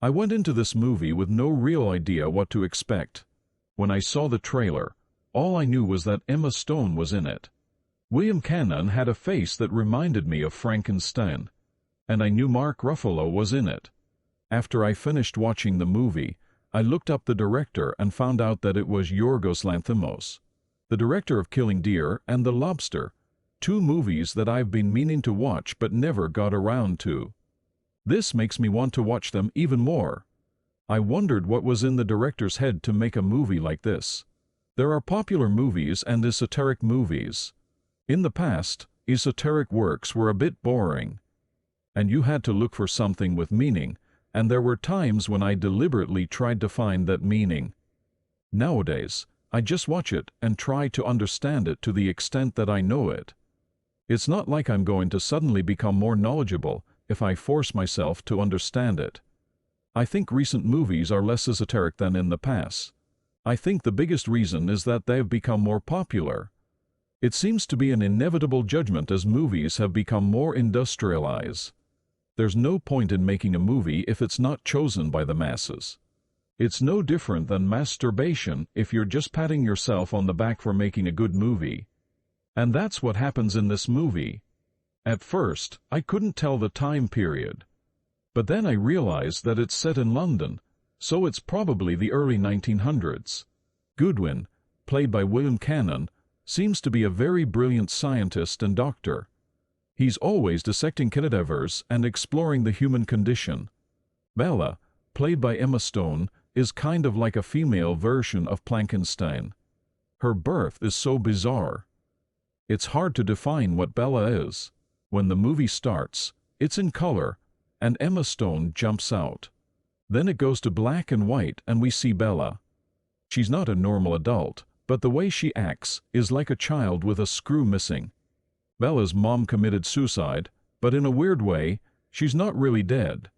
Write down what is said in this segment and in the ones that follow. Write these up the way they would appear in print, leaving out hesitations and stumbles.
I went into this movie with no real idea what to expect. When I saw the trailer, all I knew was that Emma Stone was in it. William Cannon had a face that reminded me of Frankenstein, and I knew Mark Ruffalo was in it. After I finished watching the movie, I looked up the director and found out that it was Yorgos Lanthimos, the director of Killing Deer and The Lobster, two movies that I've been meaning to watch but never got around to. This makes me want to watch them even more. I wondered what was in the director's head to make a movie like this. There are popular movies and esoteric movies. In the past, esoteric works were a bit boring, and you had to look for something with meaning, and there were times when I deliberately tried to find that meaning. Nowadays, I just watch it and try to understand it to the extent that I know it. It's not like I'm going to suddenly become more knowledgeable if I force myself to understand it. I think recent movies are less esoteric than in the past. I think the biggest reason is that they've become more popular. It seems to be an inevitable judgment as movies have become more industrialized. There's no point in making a movie if it's not chosen by the masses. It's no different than masturbation if you're just patting yourself on the back for making a good movie. And that's what happens in this movie. At first, I couldn't tell the time period. But then I realized that it's set in London, so it's probably the early 1900s. Goodwin, played by William Cannon, seems to be a very brilliant scientist and doctor. He's always dissecting cadavers and exploring the human condition. Bella, played by Emma Stone, is kind of like a female version of Frankenstein. Her birth is so bizarre. It's hard to define what Bella is. When the movie starts, it's in color, and Emma Stone jumps out. Then it goes to black and white and we see Bella. She's not a normal adult, but the way she acts is like a child with a screw missing. Bella's mom committed suicide, but in a weird way, she's not really dead.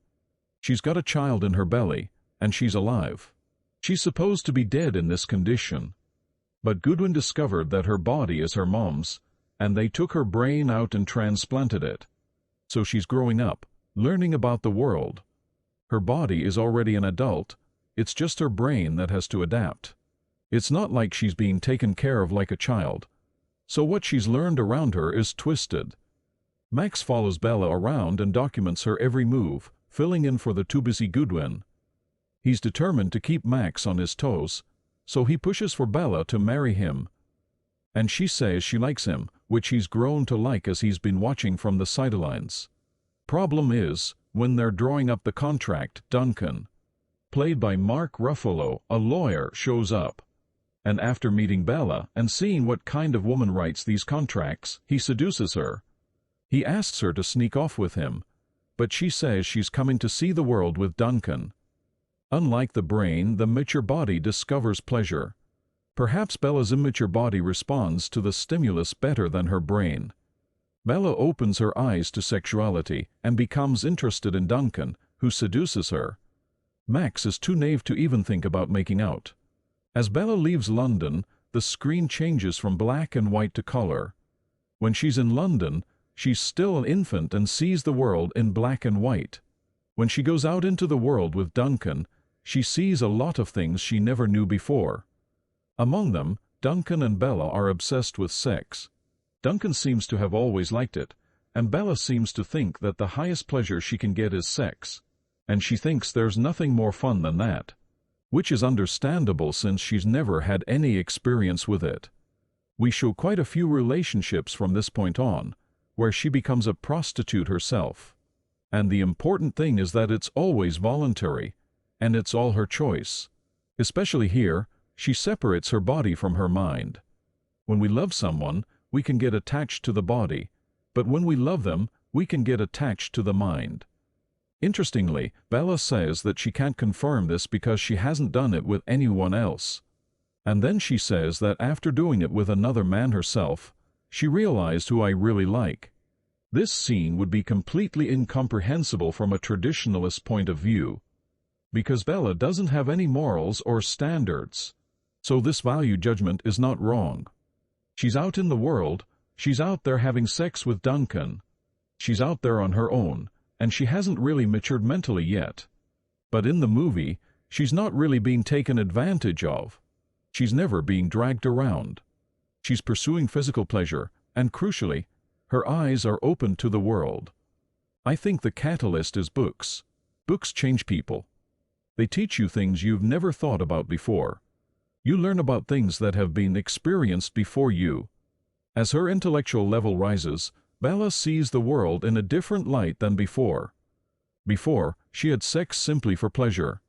She's got a child in her belly, and she's alive. She's supposed to be dead in this condition. But Goodwin discovered that her body is her mom's, and they took her brain out and transplanted it. So she's growing up, learning about the world. Her body is already an adult, it's just her brain that has to adapt. It's not like she's being taken care of like a child. So what she's learned around her is twisted. Max follows Bella around and documents her every move, filling in for the too busy Goodwin. He's determined to keep Max on his toes, so he pushes for Bella to marry him. And she says she likes him, which he's grown to like as he's been watching from the sidelines. Problem is, when they're drawing up the contract, Duncan, played by Mark Ruffalo, a lawyer, shows up. And after meeting Bella and seeing what kind of woman writes these contracts, he seduces her. He asks her to sneak off with him, but she says she's coming to see the world with Duncan. Unlike the brain, the mature body discovers pleasure. Perhaps Bella's immature body responds to the stimulus better than her brain. Bella opens her eyes to sexuality and becomes interested in Duncan, who seduces her. Max is too naive to even think about making out. As Bella leaves London, the screen changes from black and white to color. When she's in London, she's still an infant and sees the world in black and white. When she goes out into the world with Duncan, she sees a lot of things she never knew before. Among them, Duncan and Bella are obsessed with sex. Duncan seems to have always liked it, and Bella seems to think that the highest pleasure she can get is sex, and she thinks there's nothing more fun than that, which is understandable since she's never had any experience with it. We show quite a few relationships from this point on, where she becomes a prostitute herself. And the important thing is that it's always voluntary, and it's all her choice. Especially here, she separates her body from her mind. When we love someone, we can get attached to the body, but when we love them, we can get attached to the mind. Interestingly, Bella says that she can't confirm this because she hasn't done it with anyone else. And then she says that after doing it with another man herself, she realized who I really like. This scene would be completely incomprehensible from a traditionalist point of view, because Bella doesn't have any morals or standards. So this value judgment is not wrong. She's out in the world, she's out there having sex with Duncan. She's out there on her own, and she hasn't really matured mentally yet. But in the movie, she's not really being taken advantage of. She's never being dragged around. She's pursuing physical pleasure, and crucially, her eyes are open to the world. I think the catalyst is books. Books change people. They teach you things you've never thought about before. You learn about things that have been experienced before you. As her intellectual level rises, Bella sees the world in a different light than before. Before, she had sex simply for pleasure.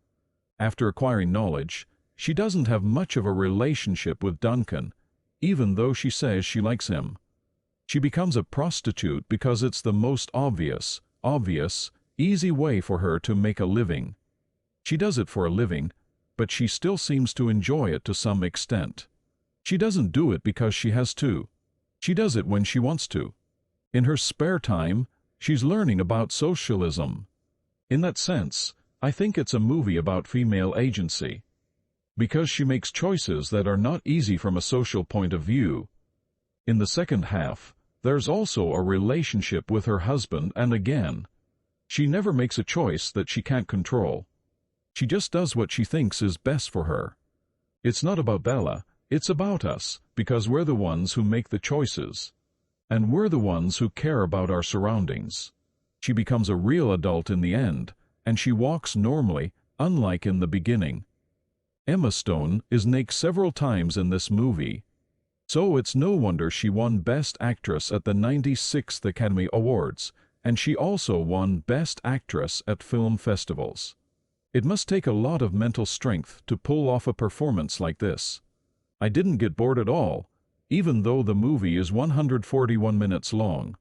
After acquiring knowledge, she doesn't have much of a relationship with Duncan, even though she says she likes him. She becomes a prostitute because it's the most obvious, easy way for her to make a living. She does it for a living, but she still seems to enjoy it to some extent. She doesn't do it because she has to. She does it when she wants to. In her spare time, she's learning about socialism. In that sense, I think it's a movie about female agency. Because she makes choices that are not easy from a social point of view. In the second half, there's also a relationship with her husband, and again, she never makes a choice that she can't control. She just does what she thinks is best for her. It's not about Bella, it's about us, because we're the ones who make the choices. And we're the ones who care about our surroundings. She becomes a real adult in the end, and she walks normally, unlike in the beginning. Emma Stone is naked several times in this movie. So it's no wonder she won Best Actress at the 96th Academy Awards, and she also won Best Actress at film festivals. It must take a lot of mental strength to pull off a performance like this. I didn't get bored at all, even though the movie is 141 minutes long.